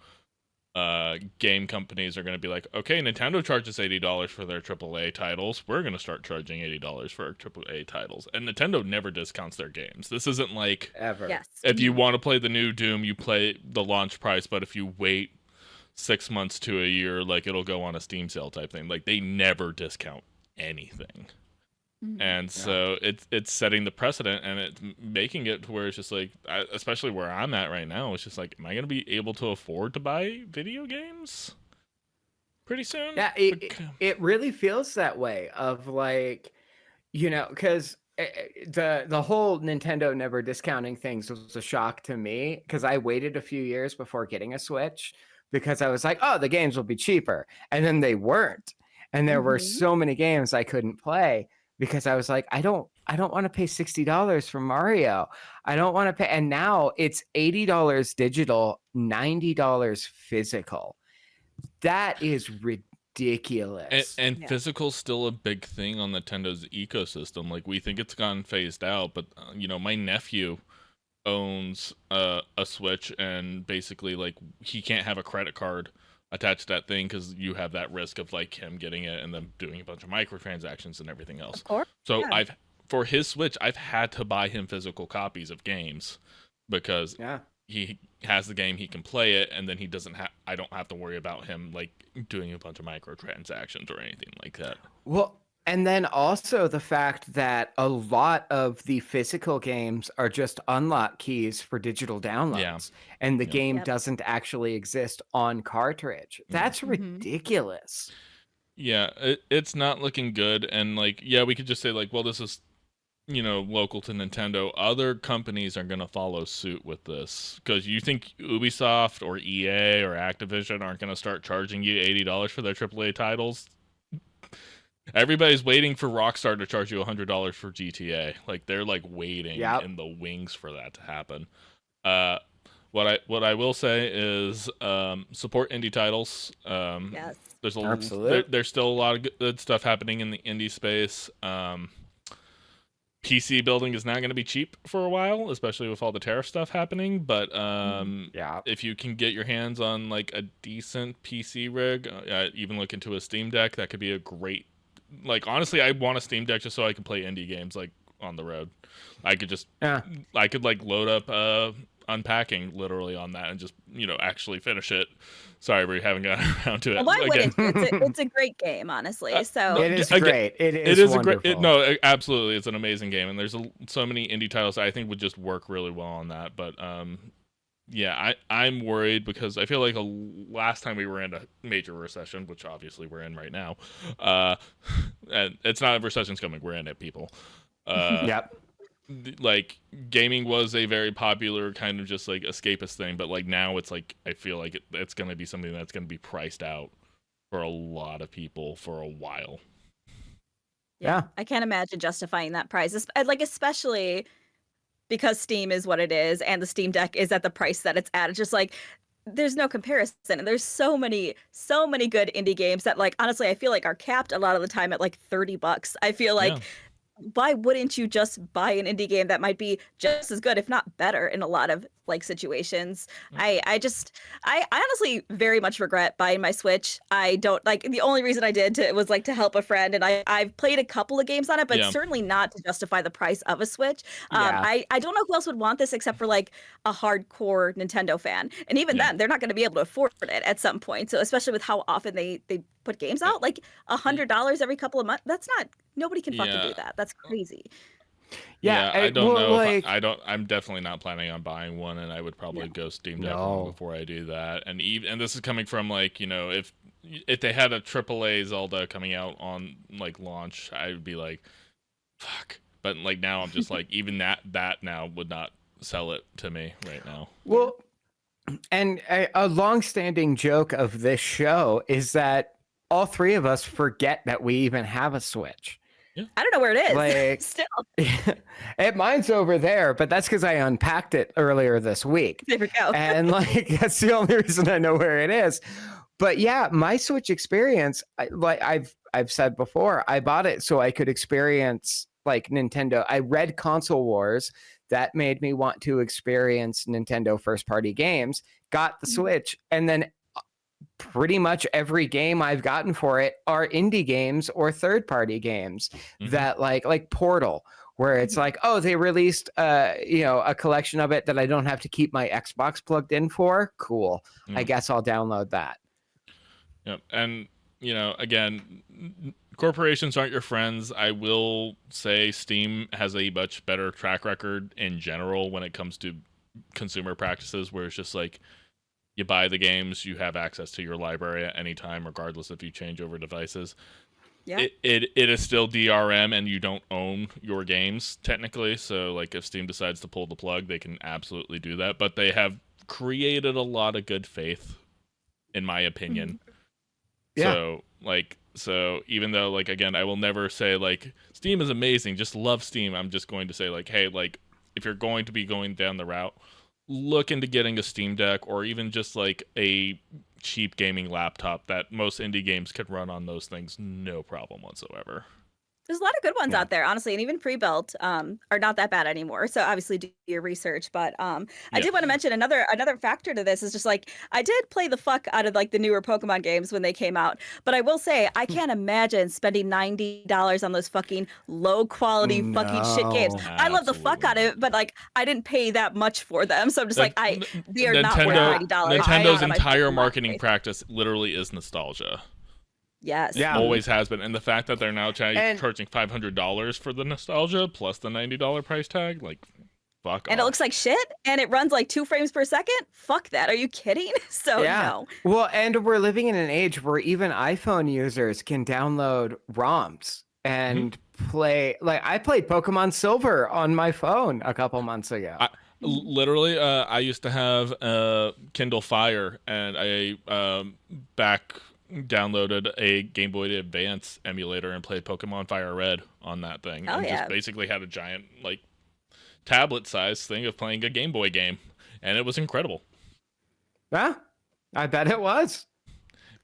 Game companies are going to be like, okay, Nintendo charges $80 for their AAA titles. We're going to start charging $80 for our AAA titles. And Nintendo never discounts their games. This isn't like Ever. Yes. if you want to play the new Doom, you play the launch price, but if you wait 6 months to a year, like it'll go on a Steam sale type thing. Like they never discount anything. And so it's setting the precedent, and it's making it to where it's just like, especially where I'm at right now, it's just like, am I going to be able to afford to buy video games pretty soon? Yeah, it really feels that way of like, you know, because the whole Nintendo never discounting things was a shock to me because I waited a few years before getting a Switch because I was like, oh, the games will be cheaper. And then they weren't. And there were so many games I couldn't play because I was like, I don't I don't want to pay $60 for Mario. I don't want to pay. And now it's $80 digital, $90 physical. That is ridiculous. And Yeah. physical's still a big thing on Nintendo's ecosystem. Like, we think it's gotten phased out, but my nephew owns a Switch, and basically, like, he can't have a credit card attached to that thing because you have that risk of like him getting it and then doing a bunch of microtransactions and everything else. Of course. So Yeah. for his Switch, I've had to buy him physical copies of games because Yeah. he has the game, he can play it, and then he doesn't have. I don't have to worry about him like doing a bunch of microtransactions or anything like that. Well, and then also the fact that a lot of the physical games are just unlock keys for digital downloads, and the Yeah. game Yep. doesn't actually exist on cartridge. That's ridiculous. Yeah, it's not looking good, and like, yeah, we could just say like, well, this is local to Nintendo. Other companies are gonna follow suit with this because you think Ubisoft or EA or Activision aren't gonna start charging you $80 for their AAA titles? Everybody's waiting for Rockstar to charge you $100 for GTA. Like, they're like waiting in the wings for that to happen. What I will say is support indie titles. Yes. There's still a lot of good stuff happening in the indie space. PC building is not going to be cheap for a while, especially with all the tariff stuff happening. But if you can get your hands on like a decent PC rig, even look into a Steam Deck, that could be a great. Like, honestly, I want a Steam Deck just so I can play indie games like on the road. I could just I could like load up Unpacking literally on that and just actually finish it. Sorry, we haven't gotten around to it. Well, why again. wouldn't you? It's a great game, honestly. So it is great. It is wonderful. No, absolutely, it's an amazing game, and there's so many indie titles I think would just work really well on that. But yeah, I'm worried because I feel like last time we were in a major recession, which obviously we're in right now, and it's not a recession's coming, we're in it, people. Yep. Like, gaming was a very popular kind of just like escapist thing, but like now it's like I feel like it's going to be something that's going to be priced out for a lot of people for a while. Yeah. I can't imagine justifying that price, like especially because Steam is what it is and the Steam Deck is at the price that it's at. It's just like there's no comparison, and there's so many good indie games that, like, honestly, I feel like are capped a lot of the time at like $30. I feel like why wouldn't you just buy an indie game that might be just as good, if not better, in a lot of like situations? I honestly very much regret buying my Switch. I don't like, the only reason I did was like to help a friend, and I've played a couple of games on it, but certainly not to justify the price of a Switch. I don't know who else would want this except for like a hardcore Nintendo fan, and even then they're not going to be able to afford it at some point. So especially with how often they put games out, like $100 every couple of months, that's not, nobody can fucking do that. That's crazy. I don't know. Like, I'm definitely not planning on buying one, and I would probably go Steam Deck before I do that. And this is coming from like, if they had a AAA Zelda coming out on like launch, I would be like, fuck. But like now I'm just like, even that now would not sell it to me right now. Well, and a long-standing joke of this show is that all three of us forget that we even have a Switch. I don't know where it is. Like, still, mine's over there, but that's because I unpacked it earlier this week. There we go. And like that's the only reason I know where it is. But yeah, my Switch experience, like I've said before, I bought it so I could experience like Nintendo. I read Console Wars. That made me want to experience Nintendo first-party games. Got the Switch, and then pretty much every game I've gotten for it are indie games or third-party games that like Portal, where it's like, oh, they released a collection of it that I don't have to keep my Xbox plugged in for. Cool. I guess I'll download that. Yep. And again, corporations aren't your friends. I will say Steam has a much better track record in general when it comes to consumer practices, where it's just like, you buy the games, you have access to your library at any time, regardless if you change over devices. Yeah. It is still DRM, and you don't own your games technically. So like if Steam decides to pull the plug, they can absolutely do that. But they have created a lot of good faith, in my opinion. Yeah. So like So even though, like, again, I will never say like Steam is amazing, just love Steam. I'm just going to say like, hey, like if you're going to be going down the route, look into getting a Steam Deck or even just like a cheap gaming laptop that most indie games can run on those things, no problem whatsoever. There's a lot of good ones Yeah. out there, honestly, and even pre-built are not that bad anymore. So obviously do your research. But I did want to mention another factor to this is just like I did play the fuck out of like the newer Pokemon games when they came out. But I will say I can't imagine spending $90 on those fucking low quality fucking shit games. No. I love the fuck out of it, but like I didn't pay that much for them. So I'm just like they are not worth $90. Nintendo entire marketing practice literally is nostalgia. Yes. Yeah. Always has been. And the fact that they're now charging $500 for the nostalgia plus the $90 price tag, like, fuck And off. it looks like shit, and it runs like 2 frames per second? Fuck that. Are you kidding? So, no. Well, and we're living in an age where even iPhone users can download ROMs and play. Like, I played Pokemon Silver on my phone a couple months ago. Literally, I used to have Kindle Fire, and I downloaded a Game Boy Advance emulator and played Pokemon Fire Red on that thing. Oh, and yeah. just basically had a giant, like, tablet-sized thing of playing a Game Boy game. And it was incredible. Yeah, I bet it was.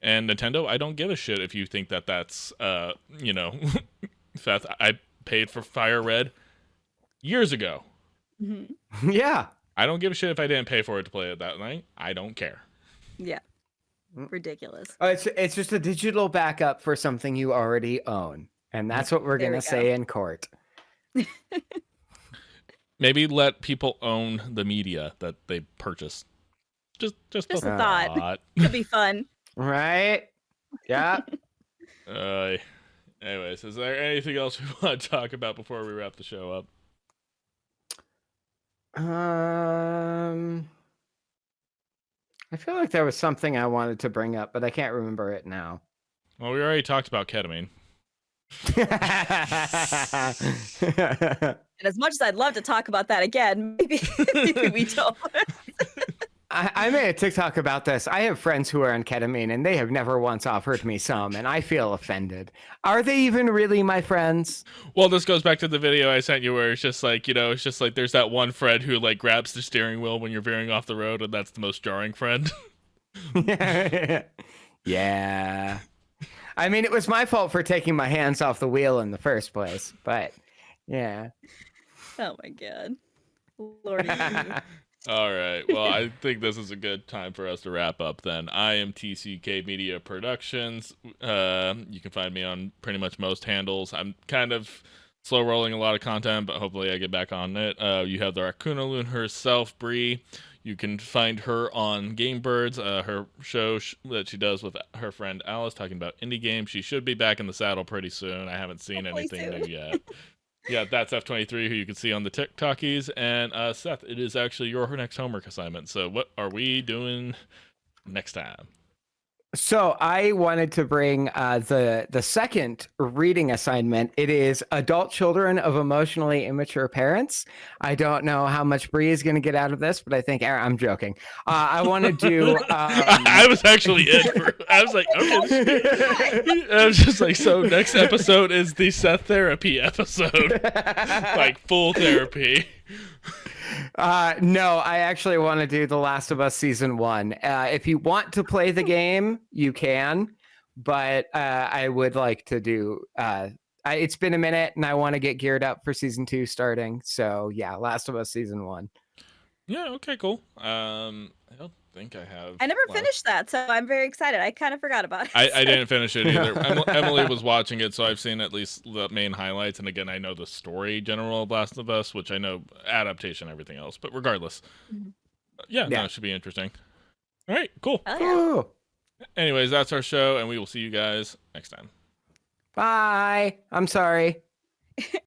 And Nintendo, I don't give a shit if you think that that's, Seth, I paid for Fire Red years ago. Mm-hmm. Yeah. I don't give a shit if I didn't pay for it to play it that night. I don't care. Yeah. Ridiculous. Oh, it's just a digital backup for something you already own. And that's what we're There going we to say in court. Maybe let people own the media that they purchase. Just a thought. Could be fun. Right? Yeah. Anyways, is there anything else we want to talk about before we wrap the show up? I feel like there was something I wanted to bring up, but I can't remember it now. Well, we already talked about ketamine. And as much as I'd love to talk about that again, maybe we don't. I made a TikTok about this. I have friends who are on ketamine, and they have never once offered me some, and I feel offended. Are they even really my friends? Well, this goes back to the video I sent you where it's just like, it's just like there's that one friend who like grabs the steering wheel when you're veering off the road, and that's the most jarring friend. Yeah. I mean, it was my fault for taking my hands off the wheel in the first place, but yeah. Oh my God. Lordy. All right. Well, I think this is a good time for us to wrap up then. I am TCK Media Productions. You can find me on pretty much most handles. I'm kind of slow rolling a lot of content, but hopefully I get back on it. You have the Raccoonaloon herself, Brie. You can find her on Game Birds, her show that she does with her friend Alice, talking about indie games. She should be back in the saddle pretty soon. I haven't seen anything new yet. Yeah, that's F23, who you can see on the TikTokies. And Seth, it is actually your next homework assignment. So what are we doing next time? So I wanted to bring the second reading assignment. It is Adult Children of Emotionally Immature Parents. I don't know how much Brie is going to get out of this, but I think I'm joking. I want to do. I was actually in. I was like, okay. I was just like, so next episode is the Seth therapy episode, like full therapy. No, I actually want to do The Last of Us Season 1. If you want to play the game, you can, but I would like to do... it's been a minute, and I want to get geared up for Season 2 starting. So, yeah, Last of Us Season 1. Yeah, okay, cool. I don't think I have... I never finished that, so I'm very excited. I kind of forgot about it. I didn't finish it either. Emily was watching it, so I've seen at least the main highlights. And again, I know the story general of Last of Us, which I know adaptation, everything else. But regardless, yeah, no, it should be interesting. All right, cool. Oh, yeah. Anyways, that's our show, and we will see you guys next time. Bye. I'm sorry.